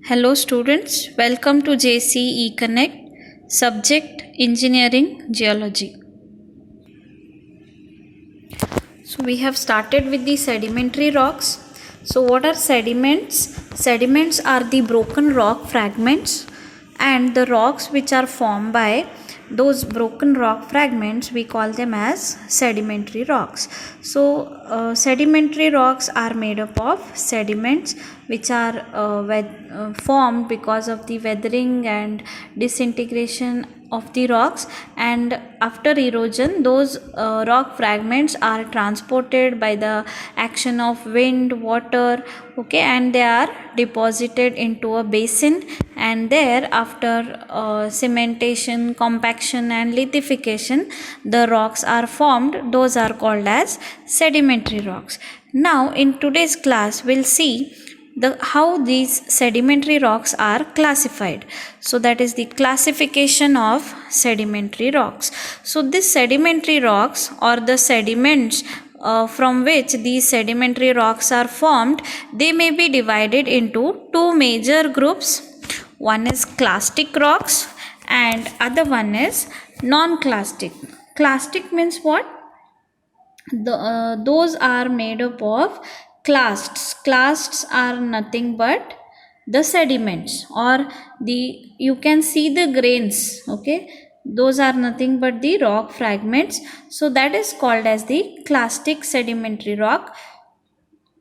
Hello students, welcome to JCE Connect, subject Engineering Geology. So we have started with the sedimentary rocks. So what are sediments? Sediments are the broken rock fragments and the rocks which are formed by those broken rock fragments, we call them as sedimentary rocks. So sedimentary rocks are made up of sediments which are formed because of the weathering and disintegration of the rocks, and after erosion those rock fragments are transported by the action of wind, water, okay, and they are deposited into a basin, and there after cementation, compaction and lithification the rocks are formed. Those are called as sedimentary rocks. Now in today's class we'll see how these sedimentary rocks are classified. So that is the classification of sedimentary rocks. So these sedimentary rocks or the sediments from which these sedimentary rocks are formed, they may be divided into two major groups. One is clastic rocks and other one is non-clastic. Clastic means what? Those are made up of clasts. Clasts are nothing but the sediments, or you can see the grains, okay, those are nothing but the rock fragments. So that is called as the clastic sedimentary rock,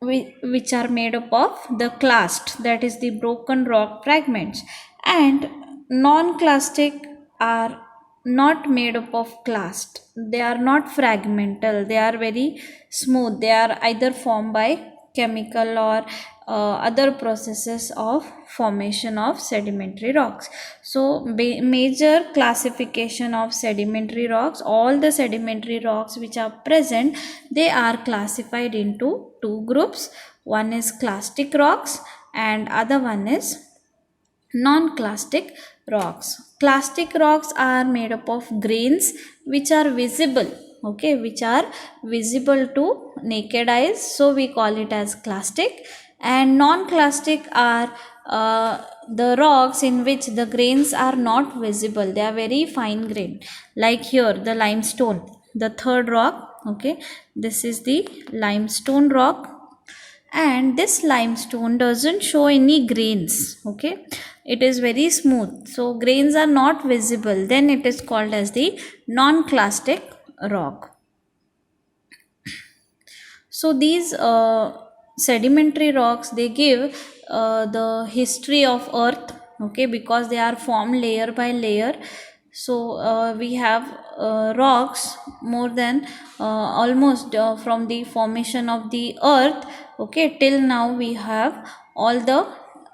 which are made up of the clast, that is the broken rock fragments. And non-clastic are not made up of clast, they are not fragmental, they are very smooth, they are either formed by chemical or other processes of formation of sedimentary rocks. So major classification of sedimentary rocks, all the sedimentary rocks which are present, they are classified into two groups. One is clastic rocks and other one is non-clastic rocks. Clastic rocks are made up of grains which are visible, okay, which are visible to naked eyes, so we call it as clastic. And non-clastic are the rocks in which the grains are not visible, they are very fine grained, like here the limestone, the third rock, okay, this is the limestone rock, and this limestone doesn't show any grains, okay, it is very smooth, so grains are not visible, then it is called as the non-clastic rock. So these sedimentary rocks, they give the history of earth, okay, because they are formed layer by layer. So we have rocks more than almost from the formation of the earth, okay, till now we have all the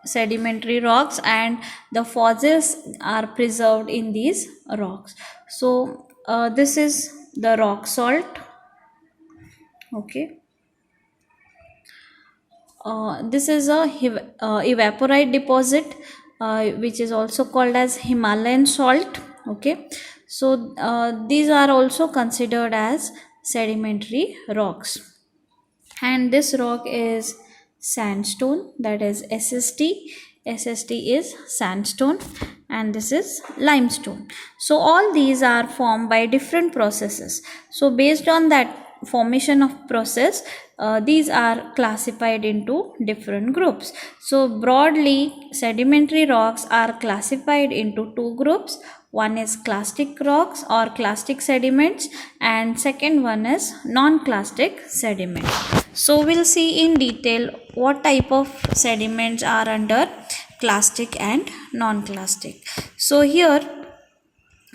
sedimentary rocks and the fossils are preserved in these rocks. So this is the rock salt, okay. This is a evaporite deposit, which is also called as Himalayan salt, okay. So these are also considered as sedimentary rocks, and this rock is sandstone, that is SST. SST is sandstone and this is limestone. So all these are formed by different processes. So based on that formation of process, these are classified into different groups. So broadly sedimentary rocks are classified into two groups. One is clastic rocks or clastic sediments and second one is non-clastic sediments. So we'll see in detail what type of sediments are under clastic and non-clastic. So here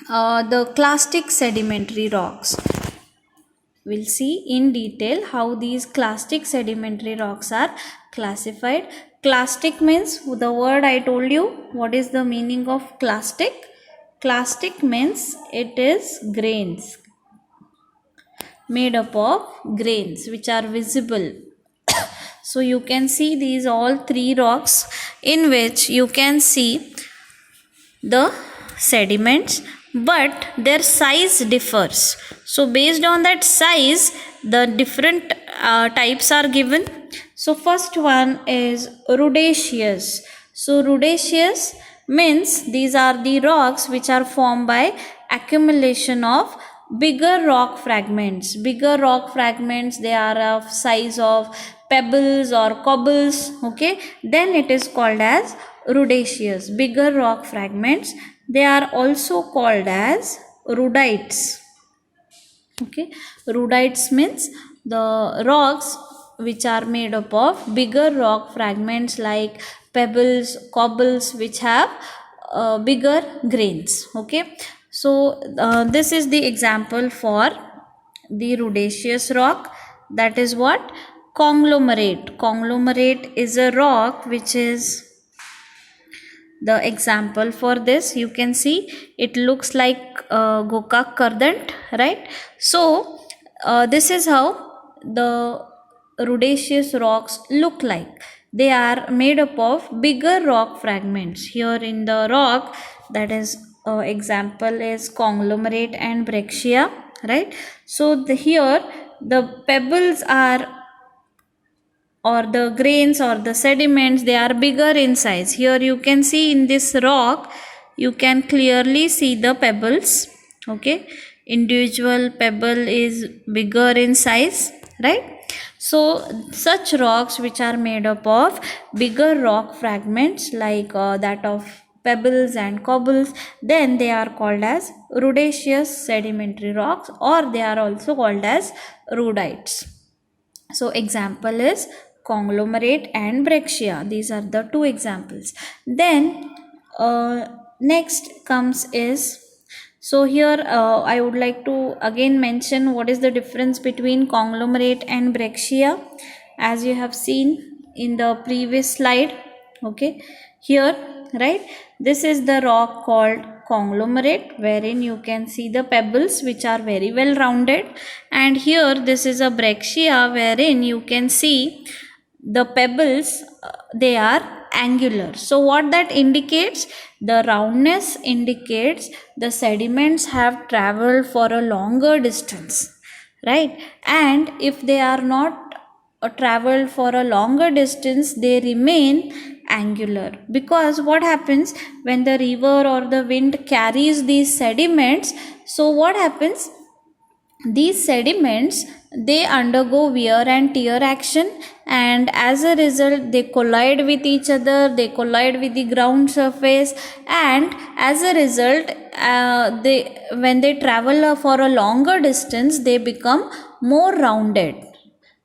the clastic sedimentary rocks, we'll see in detail how these clastic sedimentary rocks are classified. Clastic means, the word I told you, what is the meaning of clastic? Clastic means it is grains, made up of grains which are visible. So you can see these all three rocks in which you can see the sediments, but their size differs. So based on that size the different types are given. So first one is rudiceous. So rudaceous means these are the rocks which are formed by accumulation of bigger rock fragments. Bigger rock fragments, they are of size of pebbles or cobbles, okay, then it is called as rudaceous. Bigger rock fragments, they are also called as rudites. Okay, rudites means the rocks which are made up of bigger rock fragments like pebbles, cobbles, which have bigger grains. Okay, so this is the example for the rudaceous rock. That is what? Conglomerate. Conglomerate is a rock which is the example for this. You can see it looks like Gokak Kardant, right? So this is how the rudaceous rocks look like. They are made up of bigger rock fragments. Here in the rock, that is example is conglomerate and breccia, right? So here the pebbles are, or the grains or the sediments, they are bigger in size. Here you can see in this rock, you can clearly see the pebbles. Okay, individual pebble is bigger in size, right? So such rocks which are made up of bigger rock fragments like that of pebbles and cobbles, then they are called as rudaceous sedimentary rocks, or they are also called as rudites. So example is conglomerate and breccia. These are the two examples. Then next comes is, so here I would like to again mention what is the difference between conglomerate and breccia, as you have seen in the previous slide. Okay, here, right, this is the rock called conglomerate, wherein you can see the pebbles which are very well rounded, and here this is a breccia wherein you can see the pebbles, they are angular. So what that indicates? The roundness indicates the sediments have traveled for a longer distance, right? And if they are not traveled for a longer distance, they remain angular. Because what happens when the river or the wind carries these sediments? So what happens? These sediments, they undergo wear and tear action, and as a result they collide with each other, they collide with the ground surface, and as a result when they travel for a longer distance, they become more rounded.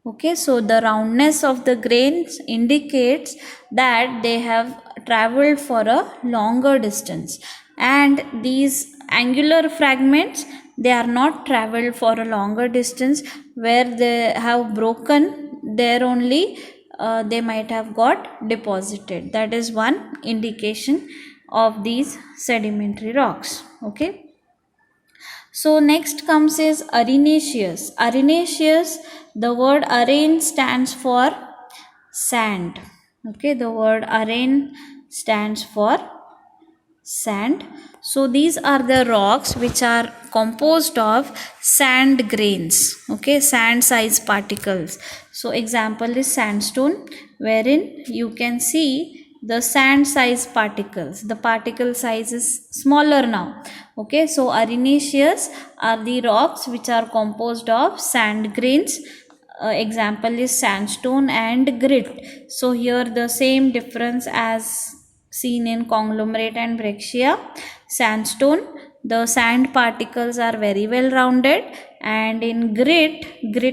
Okay, so the roundness of the grains indicates that they have traveled for a longer distance, and these angular fragments, they are not traveled for a longer distance. Where they have broken, there only they might have got deposited. That is one indication of these sedimentary rocks. Okay, so next comes is arenaceous. Arenaceous, the word arene stands for sand. Okay, the word arene stands for sand. So these are the rocks which are composed of sand grains. Okay, sand size particles. So example is sandstone, wherein you can see the sand size particles. The particle size is smaller now. Okay, so arenaceous are the rocks which are composed of sand grains. Example is sandstone and grit. So here the same difference as seen in conglomerate and breccia. Sandstone, the sand particles are very well rounded, and in grit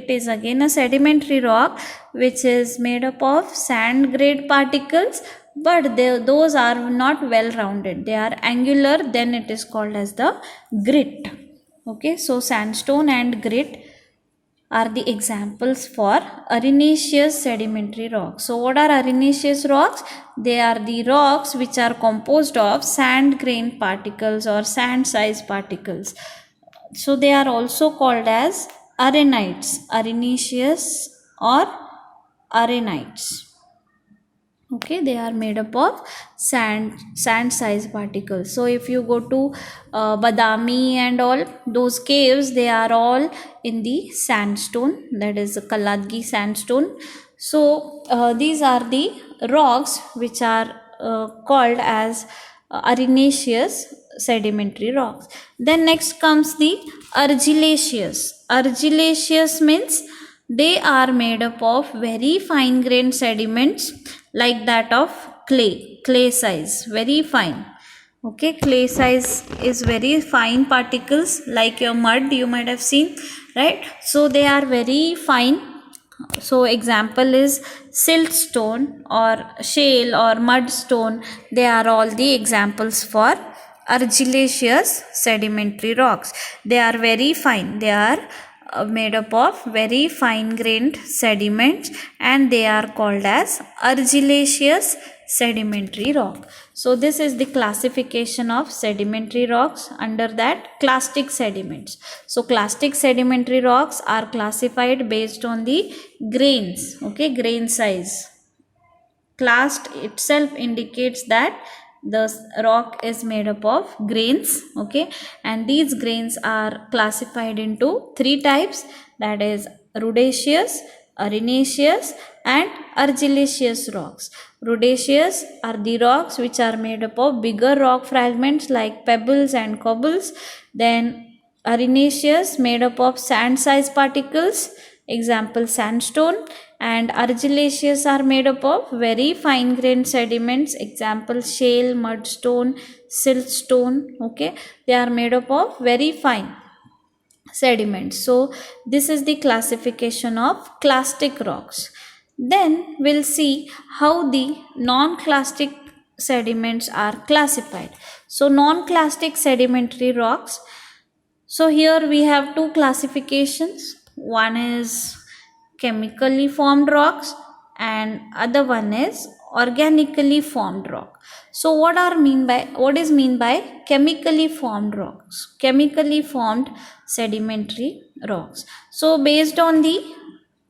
is again a sedimentary rock which is made up of sand grade particles, but those are not well rounded, they are angular, then it is called as the grit. Okay, so sandstone and grit are the examples for arenaceous sedimentary rocks. So what are arenaceous rocks? They are the rocks which are composed of sand grain particles or sand size particles. So they are also called as arenites, arenaceous or arenites. Okay, they are made up of sand size particles. So if you go to Badami and all those caves, they are all in the sandstone, that is Kaladgi sandstone. So these are the rocks which are called as arenaceous sedimentary rocks. Then next comes the argillaceous. Argillaceous means they are made up of very fine grained sediments like that of clay size, very fine. Okay, clay size is very fine particles like your mud you might have seen, right? So they are very fine. So example is siltstone or shale or mudstone. They are all the examples for argillaceous sedimentary rocks. They are very fine. They are made up of very fine grained sediments and they are called as argillaceous sedimentary rock. So this is the classification of sedimentary rocks. Under that, clastic sediments. So clastic sedimentary rocks are classified based on the grains, okay, grain size. Clast itself indicates that the rock is made up of grains, okay, and these grains are classified into three types, that is rudiceous, arenaceous and argillaceous rocks. Rudiceous are the rocks which are made up of bigger rock fragments like pebbles and cobbles. Then arenaceous made up of sand size particles, example sandstone. And argillaceous are made up of very fine grained sediments, example shale, mudstone, siltstone, okay, they are made up of very fine sediments. So this is the classification of clastic rocks. Then we'll see how the non-clastic sediments are classified. So non-clastic sedimentary rocks, so here we have two classifications. One is chemically formed rocks and other one is organically formed rock. So what is mean by chemically formed rocks? Chemically formed sedimentary rocks. So based on the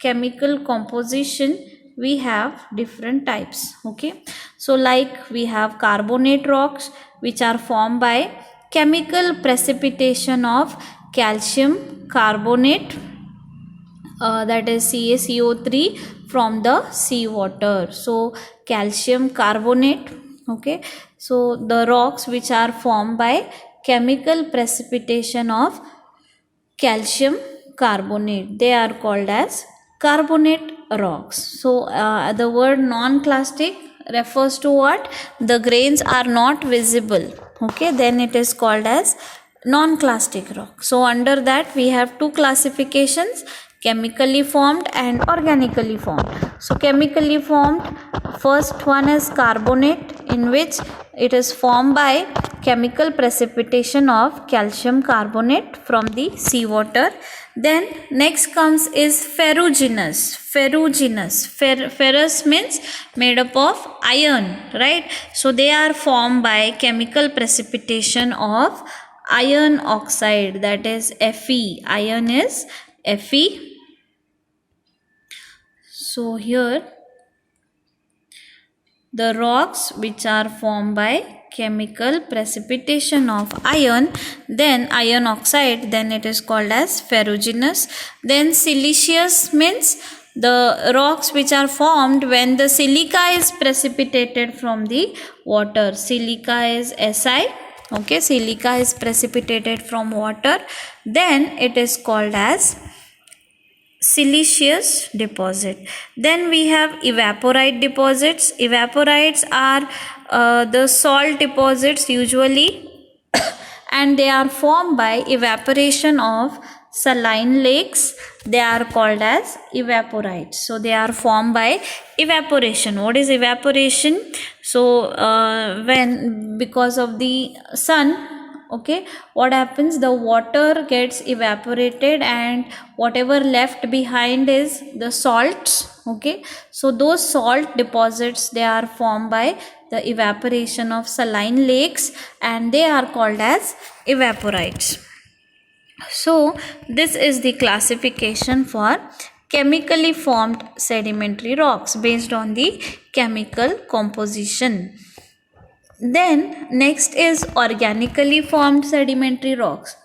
chemical composition we have different types, okay. So like we have carbonate rocks which are formed by chemical precipitation of calcium carbonate, that is CaCO3 from the seawater. So calcium carbonate, okay. So the rocks which are formed by chemical precipitation of calcium carbonate, they are called as carbonate rocks. So the word non-clastic refers to what? The grains are not visible, okay, then it is called as non-clastic rock. So under that we have two classifications, chemically formed and organically formed. So chemically formed, first one is carbonate, in which it is formed by chemical precipitation of calcium carbonate from the seawater. Then next comes is ferruginous. Ferrous means made up of iron, right? So they are formed by chemical precipitation of iron oxide, that is Fe. Iron is Fe. So here the rocks which are formed by chemical precipitation of iron, then iron oxide, then it is called as ferruginous. Then siliceous means the rocks which are formed when the silica is precipitated from the water. Silica is Si, okay, silica is precipitated from water, then it is called as siliceous deposit. Then we have evaporite deposits. Evaporites are the salt deposits usually and they are formed by evaporation of saline lakes. They are called as evaporites. So they are formed by evaporation. What is evaporation? So when because of the sun, okay, what happens, the water gets evaporated and whatever left behind is the salts, okay. So those salt deposits, they are formed by the evaporation of saline lakes and they are called as evaporites. So this is the classification for chemically formed sedimentary rocks based on the chemical composition. Then next is organically formed sedimentary rocks.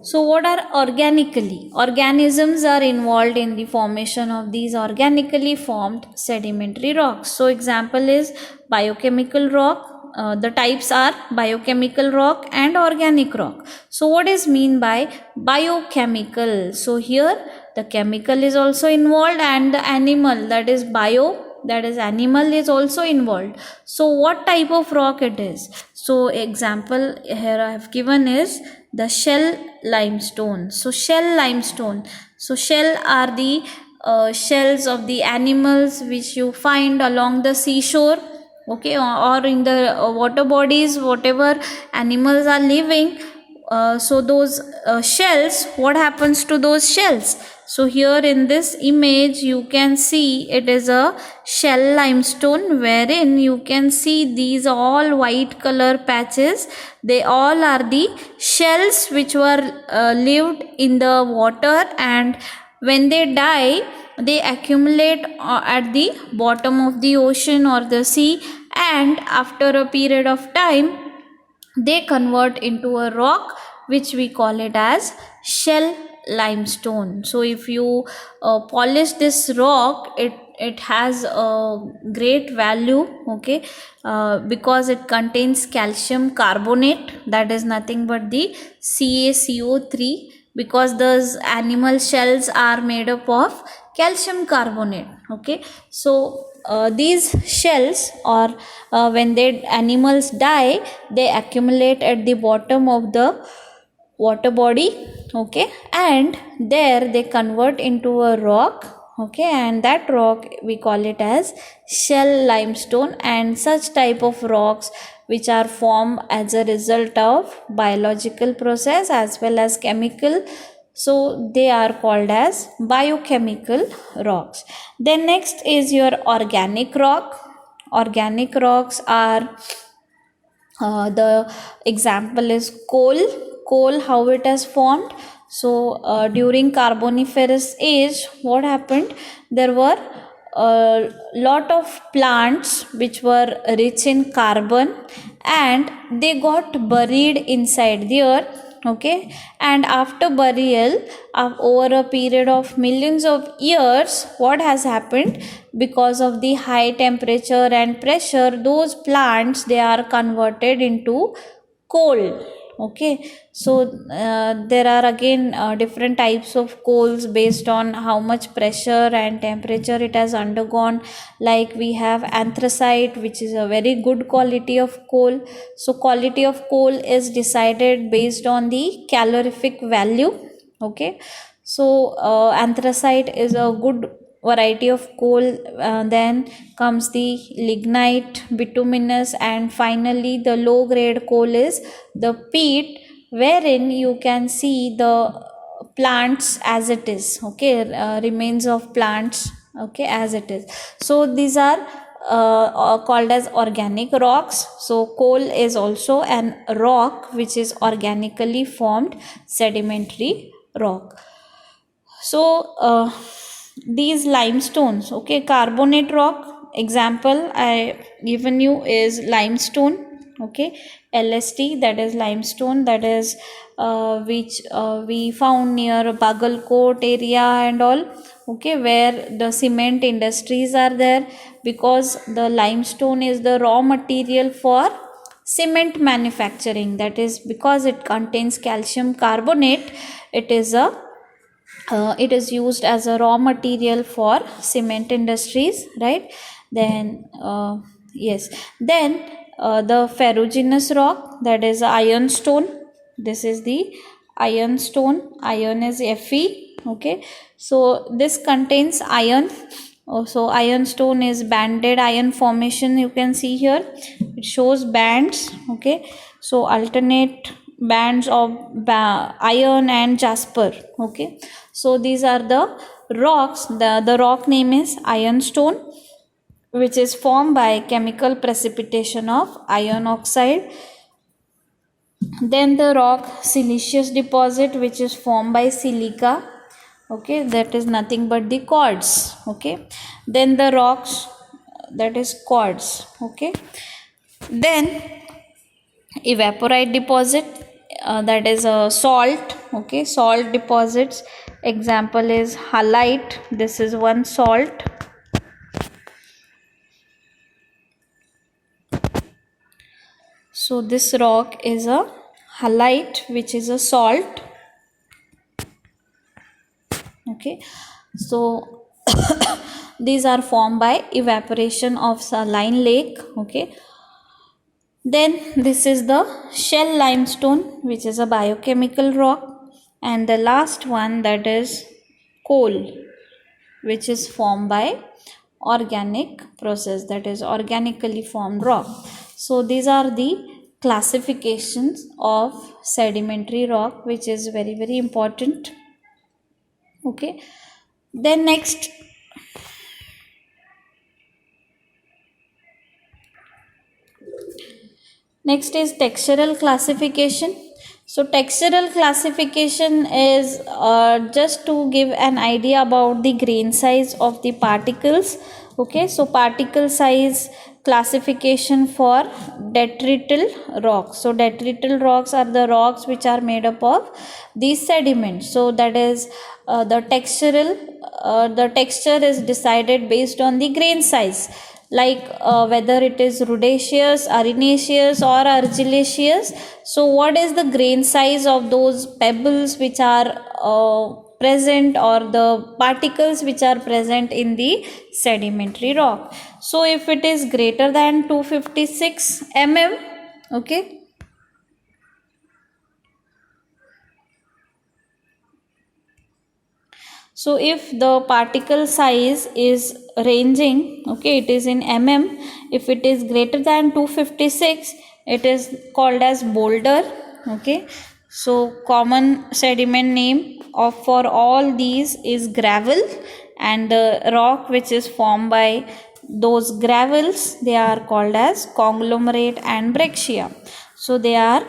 So what are organically? Organisms are involved in the formation of these organically formed sedimentary rocks. So example is biochemical rock. The types are biochemical rock and organic rock. So what is mean by biochemical? So here the chemical is also involved and the animal, that is bio, that is animal, is also involved. So what type of rock it is? So example here I have given is the shell limestone. So shell limestone, so shell are the shells of the animals which you find along the seashore, okay, or in the water bodies, whatever animals are living. So those shells, what happens to those shells? So here in this image you can see it is a shell limestone, wherein you can see these all white color patches. They all are the shells which were lived in the water, and when they die they accumulate at the bottom of the ocean or the sea, and after a period of time they convert into a rock which we call it as shell limestone. So if you polish this rock, it has a great value, okay, because it contains calcium carbonate, that is nothing but the CaCO3, because those animal shells are made up of calcium carbonate, okay. So these shells, or when they animals die, they accumulate at the bottom of the water body, okay, and there they convert into a rock, okay, and that rock we call it as shell limestone. And such type of rocks which are formed as a result of biological process as well as chemical, so they are called as biochemical rocks. Then next is your organic rock. Organic rocks are the example is coal. How it has formed? So during carboniferous age, what happened? There were a lot of plants which were rich in carbon, and they got buried inside the earth, okay, and after burial, over a period of millions of years, what has happened? Because of the high temperature and pressure, those plants, they are converted into coal, okay. So there are again different types of coals based on how much pressure and temperature it has undergone. Like we have anthracite, which is a very good quality of coal. So quality of coal is decided based on the calorific value, okay. So anthracite is a good variety of coal. Then comes the lignite, bituminous, and finally the low grade coal is the peat, wherein you can see the plants as it is, okay, remains of plants, okay, as it is. So these are called as organic rocks. So coal is also an rock which is organically formed sedimentary rock. So these limestones, okay, carbonate rock, example I given you is limestone, okay, LST, that is limestone, that is which we found near Bagalkot area and all, okay, where the cement industries are there, because the limestone is the raw material for cement manufacturing. That is because it contains calcium carbonate, it is used as a raw material for cement industries, right? Then yes, then the ferruginous rock, that is ironstone. This is the ironstone. Iron is Fe, okay. So this contains iron. So ironstone is banded iron formation, you can see here it shows bands, okay. So alternate bands of iron and jasper, okay. So these are the rocks. The rock name is ironstone, which is formed by chemical precipitation of iron oxide. Then the rock siliceous deposit, which is formed by silica, okay, that is nothing but the quartz, okay. Then the rocks, that is quartz, okay. Then evaporite deposit, that is a salt, Okay, salt deposits. Example is halite. This is one salt. So this rock is a halite, which is a salt. Okay, so these are formed by evaporation of saline lake. Okay, then this is the shell limestone, which is a biochemical rock, and the last one, that is coal, which is formed by organic process, that is organically formed rock. So these are the classifications of sedimentary rock, which is very, very important. Okay, then next is textural classification. So textural classification is just to give an idea about the grain size of the particles. Okay, so particle size classification for detrital rocks. So detrital rocks are the rocks which are made up of these sediments. So that is the texture is decided based on the grain size, like whether it is rudiceous, arenaceous or argillaceous. So what is the grain size of those pebbles which are present, or the particles which are present in the sedimentary rock? So if it is greater than 256 mm, okay, so if the particle size is ranging, okay, it is in mm, if it is greater than 256, it is called as boulder. Okay, so common sediment name of for all these is gravel, and the rock which is formed by those gravels, they are called as conglomerate and breccia. So they are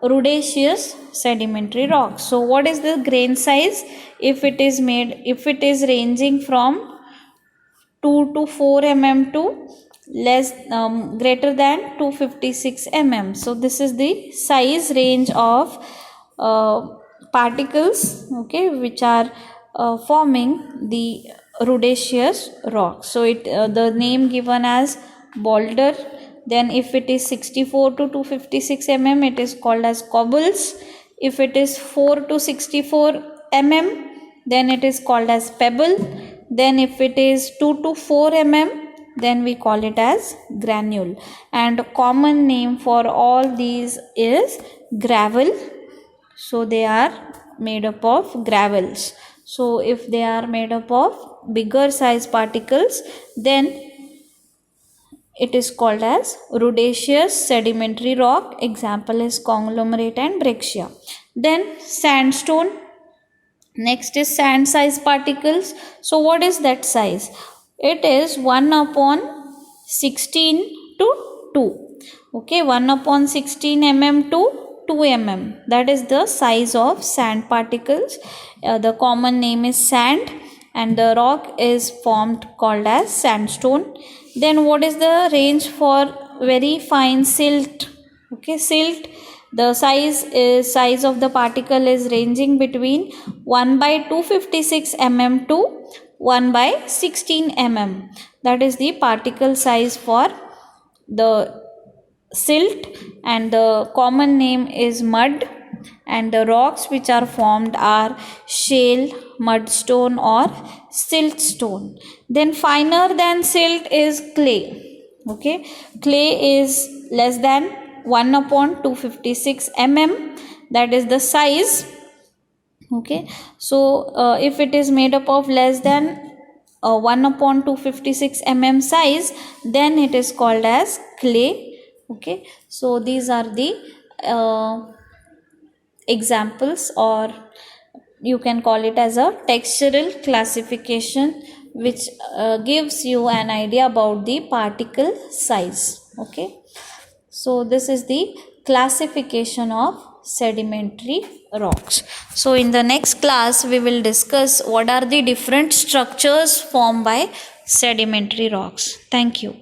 rudiceous sedimentary rocks. So what is the grain size? If it is ranging from 2 to 4 mm to greater than 256 mm. So this is the size range of particles, okay, which are forming the rudiceous rock. So the name given as boulder. Then if it is 64 to 256 mm, it is called as cobbles. If it is 4 to 64 mm, then it is called as pebble. Then if it is 2 to 4 mm, then we call it as granule. And common name for all these is gravel. So they are made up of gravels. So if they are made up of bigger size particles, then it is called as rudiceous sedimentary rock. Example is conglomerate and breccia. Then sandstone. Next is sand size particles. So what is that size? It is 1 upon 16 to 2. Okay, 1 upon 16 mm to 2 mm. That is the size of sand particles. The common name is sand, and the rock is formed called as sandstone. Then what is the range for very fine silt? Okay, silt, the size of the particle is ranging between 1 by 256 mm to 1 by 16 mm. That is the particle size for the silt, and the common name is mud, and the rocks which are formed are shale, mudstone or siltstone. Then finer than silt is clay. Okay, clay is less than 1 upon 256 mm, that is the size. Okay, so if it is made up of less than 1 upon 256 mm size, then it is called as clay. Okay, so these are the examples, or you can call it as a textural classification, which gives you an idea about the particle size. Okay, so this is the classification of sedimentary rocks. So in the next class we will discuss what are the different structures formed by sedimentary rocks. Thank you.